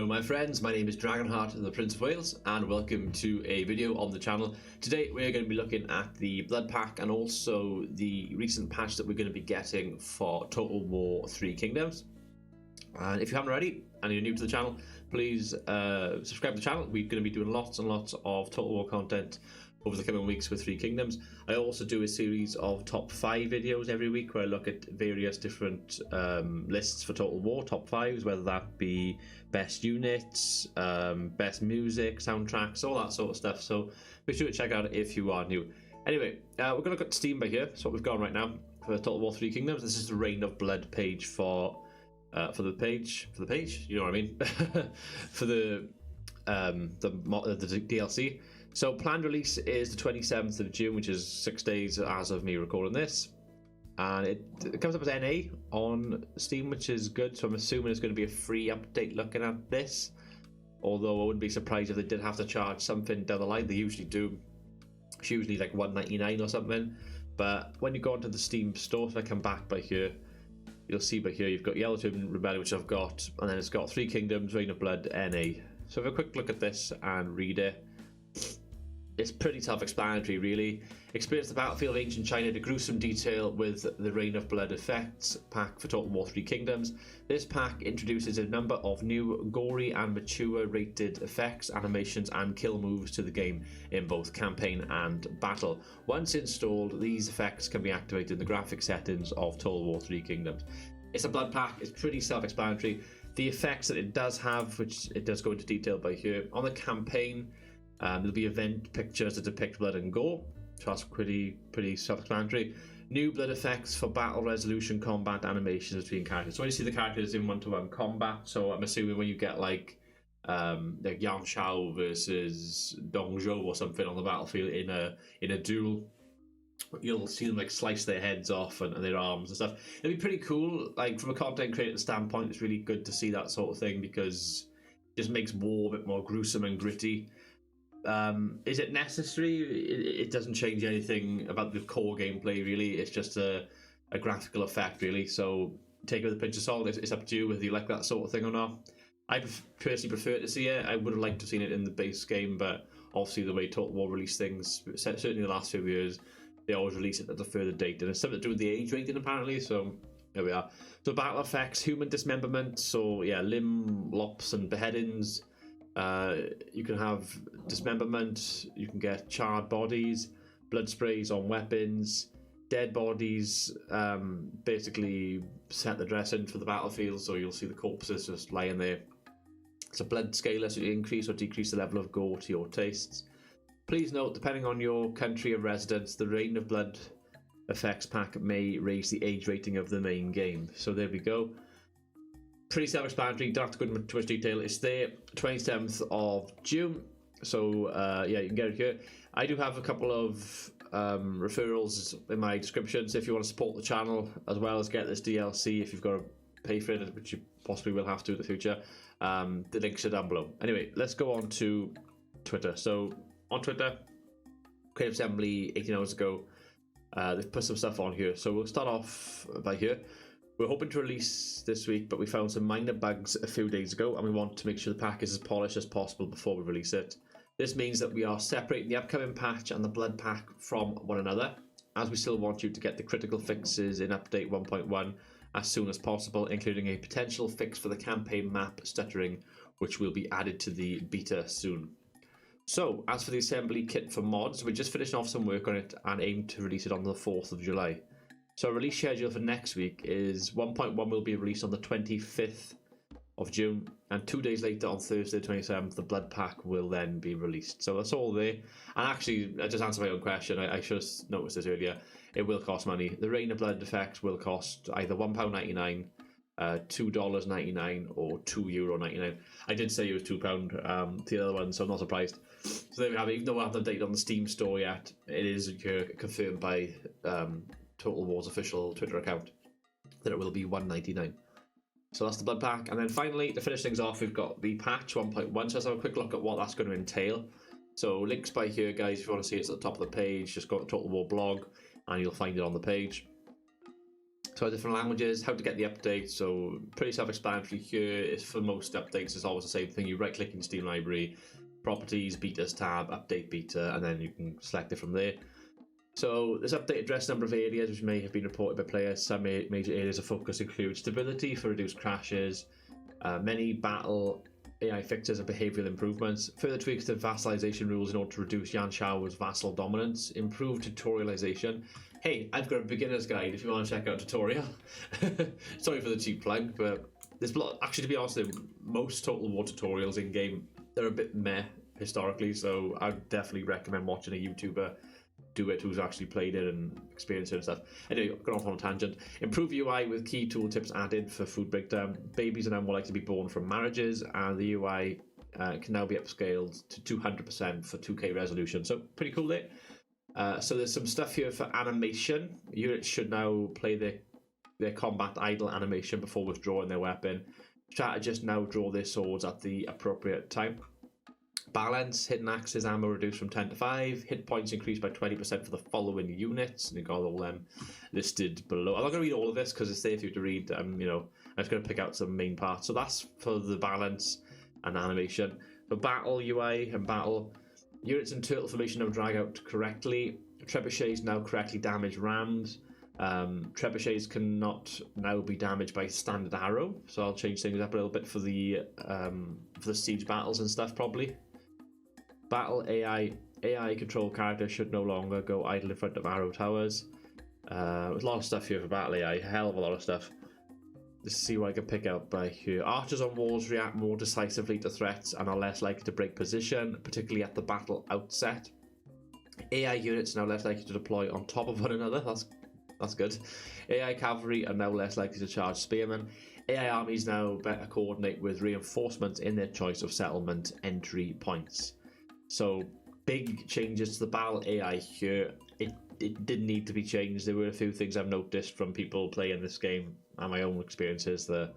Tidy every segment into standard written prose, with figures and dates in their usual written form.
Hello my friends, my name is Dragonheart, the Prince of Wales, and welcome to a video on the channel. Today we're going to be looking at the Blood Pack and also the recent patch that we're going to be getting for Total War 3 Kingdoms. And if you haven't already and you're new to the channel, please subscribe to the channel. We're going to be doing lots and lots of Total War content over the coming weeks with 3 Kingdoms. I also do a series of top 5 videos every week where I look at various different lists for Total War, top 5s, whether that be best units, best music, soundtracks, all that sort of stuff. So be sure to check out it if you are new. Anyway, we're going to look at Steam by here. That's what we've got right now for Total War 3 Kingdoms. This is the Reign of Blood page for the page, you know what I mean, for the DLC. So planned release is the 27th of June, which is 6 days as of me recording this, and it comes up as NA on Steam, which is good. So I'm assuming it's going to be a free update looking at this, although I wouldn't be surprised if they did have to charge something down the line. They usually do. It's usually like $1.99 or something, but when you go onto the Steam store, if I come back by here, you'll see by here you've got Yellow Turban Rebellion, which I've got, and then it's got 3 Kingdoms, Reign of Blood, NA. So have a quick look at this and read it. It's pretty self-explanatory, really. Experience the battlefield of ancient China to gruesome detail with the Reign of Blood effects pack for Total War 3 Kingdoms. This pack introduces a number of new gory and mature rated effects, animations and kill moves to the game in both campaign and battle. Once installed, these effects can be activated in the graphic settings of Total War 3 Kingdoms. It's a blood pack, it's pretty self-explanatory. The effects that it does have, which it does go into detail by here, on the campaign, there'll be event pictures that depict blood and gore, so that's pretty self-explanatory. New blood effects for battle resolution, combat, animations between characters. So when you see the characters in one-to-one combat, so I'm assuming when you get like Yan Shao versus Dong Zhou or something on the battlefield in a duel, you'll see them like slice their heads off and their arms and stuff. It'll be pretty cool. Like from a content creator standpoint, it's really good to see that sort of thing because it just makes war a bit more gruesome and gritty. Is it necessary? It doesn't change anything about the core gameplay, really. It's just a graphical effect, really. So take it with a pinch of salt. It's up to you whether you like that sort of thing or not. I personally prefer to see it. I would have liked to have seen it in the base game, but obviously the way Total War release things, certainly the last few years, they always release it at a further date, and it's something to do with the age rating apparently. So there we are. So battle effects: human dismemberment. So yeah, limb lops and beheadings. You can have dismemberment, you can get charred bodies, blood sprays on weapons, dead bodies, basically set the dressing for the battlefield, so you'll see the corpses just lying there. It's a blood scaler, so you increase or decrease the level of gore to your tastes. Please note, depending on your country of residence, the Reign of Blood effects pack may raise the age rating of the main game. So there we go. Pretty self-explanatory, don't have to go into too much detail. It's there, 27th of June. So yeah, you can get it here. I do have a couple of referrals in my description, so if you want to support the channel as well as get this DLC, if you've got to pay for it, which you possibly will have to in the future, the links are down below. Anyway, let's go on to Twitter. So on Twitter, Creative Assembly 18 hours ago, they've put some stuff on here. So we'll start off by here. We're hoping to release this week, but we found some minor bugs a few days ago, and we want to make sure the pack is as polished as possible before we release it. This means that we are separating the upcoming patch and the blood pack from one another, as we still want you to get the critical fixes in update 1.1 as soon as possible, including a potential fix for the campaign map stuttering, which will be added to the beta soon. So, as for the assembly kit for mods, we're just finishing off some work on it and aim to release it on the 4th of July. So release schedule for next week is 1.1 will be released on the 25th of June, and 2 days later on Thursday the 27th, the blood pack will then be released. So that's all there. And actually, I just answered my own question. I should have noticed this earlier. It will cost money. The Reign of Blood effect will cost either £1.99, $2.99 or €2.99. I did say it was £2, the other one, so I'm not surprised. So there we have it. Even though I haven't updated on the Steam store yet, it is confirmed by Total War's official Twitter account that it will be $1.99. So that's the blood pack. And then finally, to finish things off, we've got the patch 1.1. So let's have a quick look at what that's going to entail. So links by here, guys. If you want to see it, it's at the top of the page, just go to Total War blog and you'll find it on the page. So different languages, how to get the update. So pretty self-explanatory here. It's for most updates, it's always the same thing. You right-click in Steam Library, Properties, Betas tab, Update Beta, and then you can select it from there. So this update addressed a number of areas which may have been reported by players. Some major areas of focus include stability for reduced crashes, many battle AI fixes and behavioural improvements, further tweaks to vassalization rules in order to reduce Yan Shao's vassal dominance, improved tutorialization. Hey, I've got a beginner's guide if you want to check out a tutorial. Sorry for the cheap plug, but there's actually, to be honest, most Total War tutorials in game, they're a bit meh historically, so I'd definitely recommend watching a YouTuber do it who's actually played it and experienced it and stuff. Anyway, going off on a tangent. Improve UI with key tooltips added for food breakdown. Babies are now more likely to be born from marriages, and the UI can now be upscaled to 200% for 2K resolution. So pretty cool there. So there's some stuff here for animation. Units should now play their combat idle animation before withdrawing their weapon. Strategists now draw their swords at the appropriate time. Balance, hidden axes ammo reduced from 10 to 5, hit points increased by 20% for the following units, and you've got all them listed below. I'm not going to read all of this because it's there for you to read. I'm just going to pick out some main parts. So that's for the balance and animation. So battle UI and battle. Units in turtle formation now drag out correctly. Trebuchets now correctly damage rams. Trebuchets cannot now be damaged by standard arrow, so I'll change things up a little bit for the siege battles and stuff probably. Battle AI control characters should no longer go idle in front of arrow towers. There's a lot of stuff here for battle AI, a hell of a lot of stuff. Let's see what I can pick out by here. Archers on walls react more decisively to threats and are less likely to break position, particularly at the battle outset. AI units are now less likely to deploy on top of one another. That's good. AI cavalry are now less likely to charge spearmen. AI armies now better coordinate with reinforcements in their choice of settlement entry points. So big changes to the battle AI here. It didn't need to be changed. There were a few things I've noticed from people playing this game and my own experiences that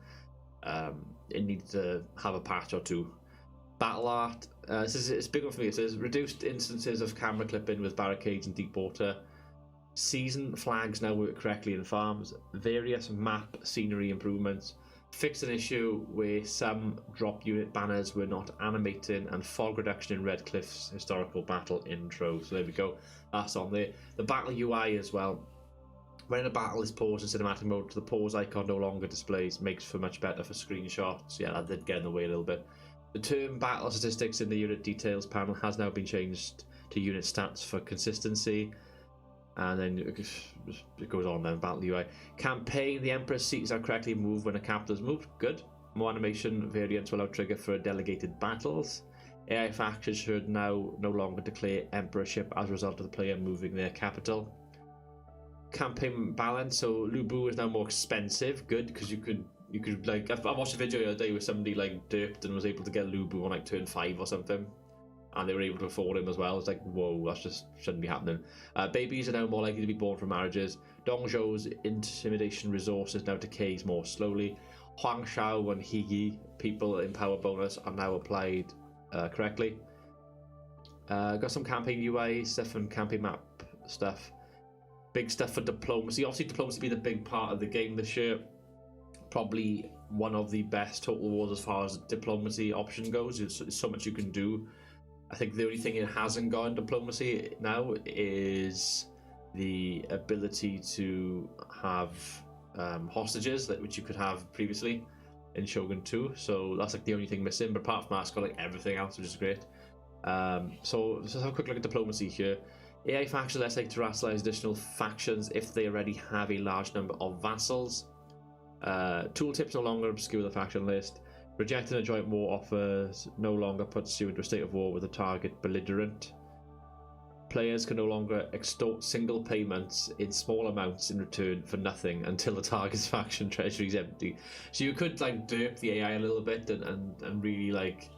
it needs to have a patch or two. Battle art. It's a big one for me. It says reduced instances of camera clipping with barricades in deep water. Season flags now work correctly in farms. Various map scenery improvements. Fixed an issue where some drop unit banners were not animating, and fog reduction in Red Cliff's historical battle intro. So there we go. That's on there. The battle UI as well. When a battle is paused in cinematic mode, the pause icon no longer displays. Makes for much better for screenshots. Yeah, that did get in the way a little bit. The term battle statistics in the unit details panel has now been changed to unit stats for consistency. And then it goes on then, battle UI. Campaign, the Emperor's seats are correctly moved when a capital is moved. Good. More animation variants will now trigger for delegated battles. AI factions should now no longer declare emperorship as a result of the player moving their capital. Campaign balance, so Lubu is now more expensive. Good, because you could like, I watched a video the other day where somebody like derped and was able to get Lubu on like turn 5 or something. And they were able to afford him as well. It's like, whoa, that just shouldn't be happening. Babies are now more likely to be born from marriages. Dongzhou's intimidation resources now decays more slowly. Huang Shao and Higi people in power bonus are now applied correctly. Got some campaign UI stuff and campaign map stuff. Big stuff for diplomacy. Obviously, diplomacy being a big part of the game this year. Probably one of the best Total Wars as far as diplomacy option goes. There's so much you can do. I think the only thing it hasn't got in diplomacy now is the ability to have hostages, which you could have previously in Shogun 2. So that's like the only thing missing. But apart from that, it's got like everything else, which is great. So let's have a quick look at diplomacy here. AI factions less likely to rationalize additional factions if they already have a large number of vassals. Tooltips no longer obscure the faction list. Rejecting a joint war offers no longer puts you into a state of war with a target belligerent. Players can no longer extort single payments in small amounts in return for nothing until the target's faction treasury is empty. So you could like derp the AI a little bit and really like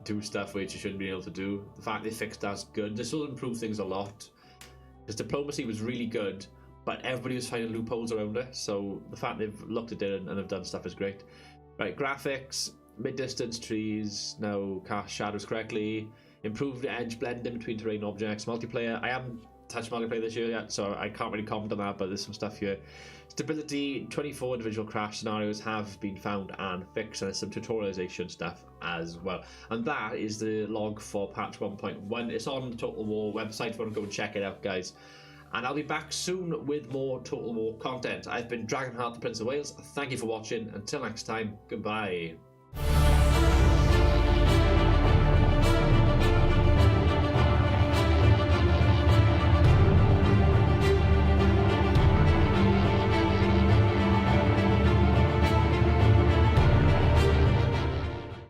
do stuff which you shouldn't be able to do. The fact they fixed that's good. This will improve things a lot. Because diplomacy was really good, but everybody was finding loopholes around it. So the fact they've looked at it and have done stuff is great. Right, graphics, mid-distance trees now cast shadows correctly, improved edge blending between terrain objects, multiplayer. I am touched multiplayer this year yet, so I can't really comment on that, but there's some stuff here. Stability, 24 individual crash scenarios have been found and fixed, and there's some tutorialization stuff as well. And that is the log for patch 1.1. It's on the Total War website if you want to go and check it out, guys. And I'll be back soon with more Total War content. I've been Dragonheart, the Prince of Wales. Thank you for watching. Until next time, goodbye.